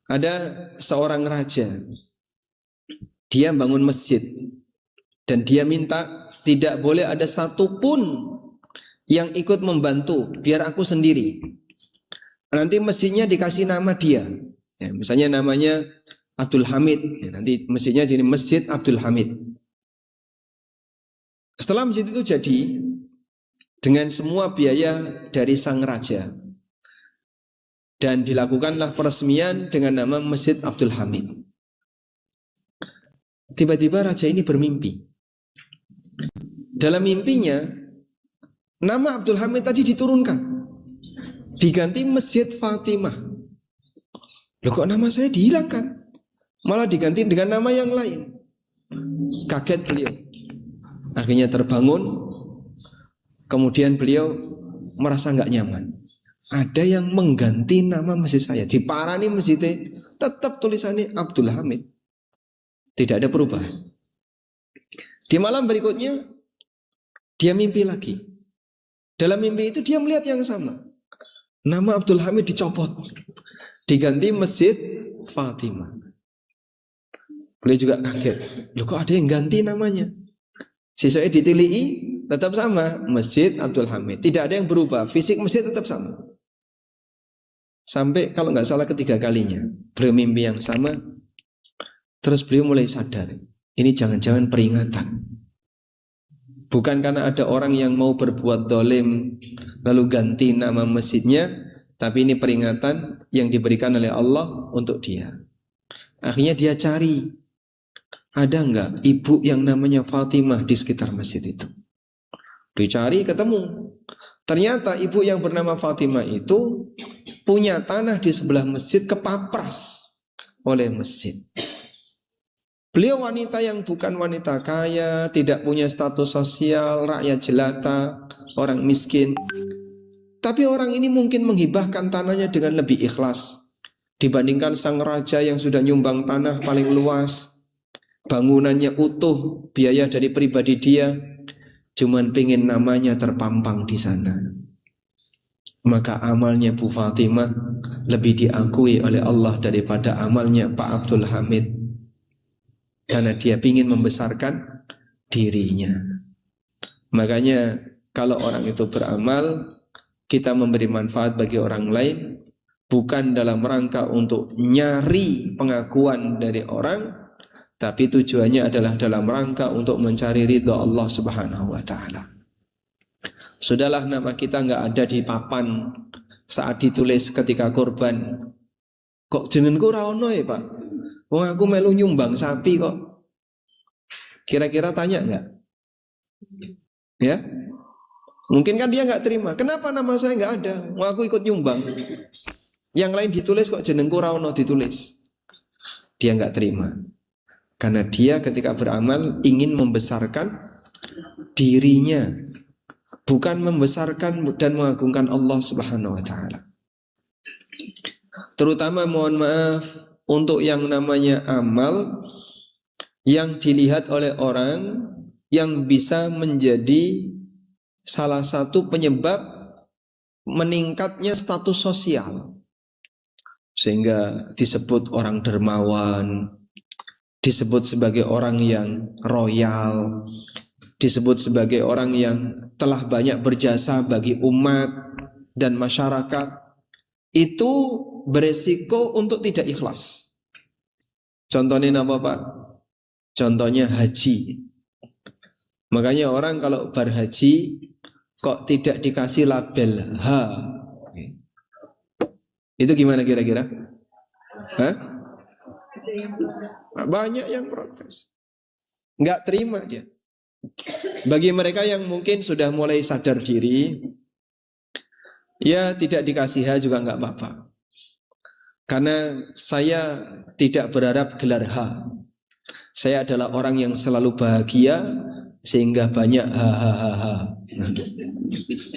Ada seorang raja, dia bangun masjid dan dia minta tidak boleh ada satupun yang ikut membantu, biar aku sendiri. Nanti masjidnya dikasih nama dia, ya, misalnya namanya Abdul Hamid, ya, nanti masjidnya jadi Masjid Abdul Hamid. Setelah masjid itu jadi, dengan semua biaya dari sang raja, dan dilakukanlah peresmian dengan nama Masjid Abdul Hamid. Tiba-tiba raja ini bermimpi. Dalam mimpinya, nama Abdul Hamid tadi diturunkan, diganti Masjid Fatimah. Loh, kok nama saya dihilangkan? Malah diganti dengan nama yang lain. Kaget beliau. Akhirnya terbangun. Kemudian beliau merasa nggak nyaman. Ada yang mengganti nama masjid saya. Diparani masjidnya, tetap tulisannya Abdul Hamid. Tidak ada perubahan. Di malam berikutnya, dia mimpi lagi. Dalam mimpi itu dia melihat yang sama. Nama Abdul Hamid dicopot, diganti Masjid Fatimah. Beliau juga kaget. Loh, kok ada yang ganti namanya? Sisanya ditilii, tetap sama, Masjid Abdul Hamid. Tidak ada yang berubah, fisik masjid tetap sama. Sampai kalau nggak salah ketiga kalinya beliau mimpi yang sama. Terus beliau mulai sadar, ini jangan-jangan peringatan. Bukan karena ada orang yang mau berbuat dolim lalu ganti nama masjidnya, tapi ini peringatan yang diberikan oleh Allah untuk dia. Akhirnya dia cari, ada nggak ibu yang namanya Fatimah di sekitar masjid itu. Dicari, ketemu. Ternyata ibu yang bernama Fatimah itu punya tanah di sebelah masjid, kepapras oleh masjid. Beliau wanita yang bukan wanita kaya, tidak punya status sosial, rakyat jelata, orang miskin. Tapi orang ini mungkin menghibahkan tanahnya dengan lebih ikhlas dibandingkan sang raja yang sudah nyumbang tanah paling luas, bangunannya utuh, biaya dari pribadi dia, cuman pengen namanya terpampang di sana. Maka amalnya Bu Fatimah lebih diakui oleh Allah daripada amalnya Pak Abdul Hamid, karena dia ingin membesarkan dirinya. Makanya kalau orang itu beramal, kita memberi manfaat bagi orang lain, bukan dalam rangka untuk nyari pengakuan dari orang, tapi tujuannya adalah dalam rangka untuk mencari ridha Allah Subhanahu wa ta'ala. Sudahlah, nama kita nggak ada di papan saat ditulis ketika korban. Kok jenengku ra ono ya Pak? Wong aku melu nyumbang sapi kok. Kira-kira tanya nggak? Ya? Mungkin kan dia nggak terima. Kenapa nama saya nggak ada? Wong aku ikut nyumbang. Yang lain ditulis, kok jenengku ra ono ditulis. Dia nggak terima. Karena dia ketika beramal ingin membesarkan dirinya, bukan membesarkan dan mengagungkan Allah Subhanahu wa ta'ala. Terutama mohon maaf untuk yang namanya amal yang dilihat oleh orang yang bisa menjadi salah satu penyebab meningkatnya status sosial, sehingga disebut orang dermawan, disebut sebagai orang yang royal, disebut sebagai orang yang telah banyak berjasa bagi umat dan masyarakat. Itu beresiko untuk tidak ikhlas. Contohnya apa Pak? Contohnya haji. Makanya orang kalau berhaji kok tidak dikasih label H, itu gimana kira-kira? Hah? Banyak yang protes, nggak terima dia. Bagi mereka yang mungkin sudah mulai sadar diri, ya tidak dikasih H juga nggak apa-apa. Karena saya tidak berharap gelar H. Saya adalah orang yang selalu bahagia, sehingga banyak ha.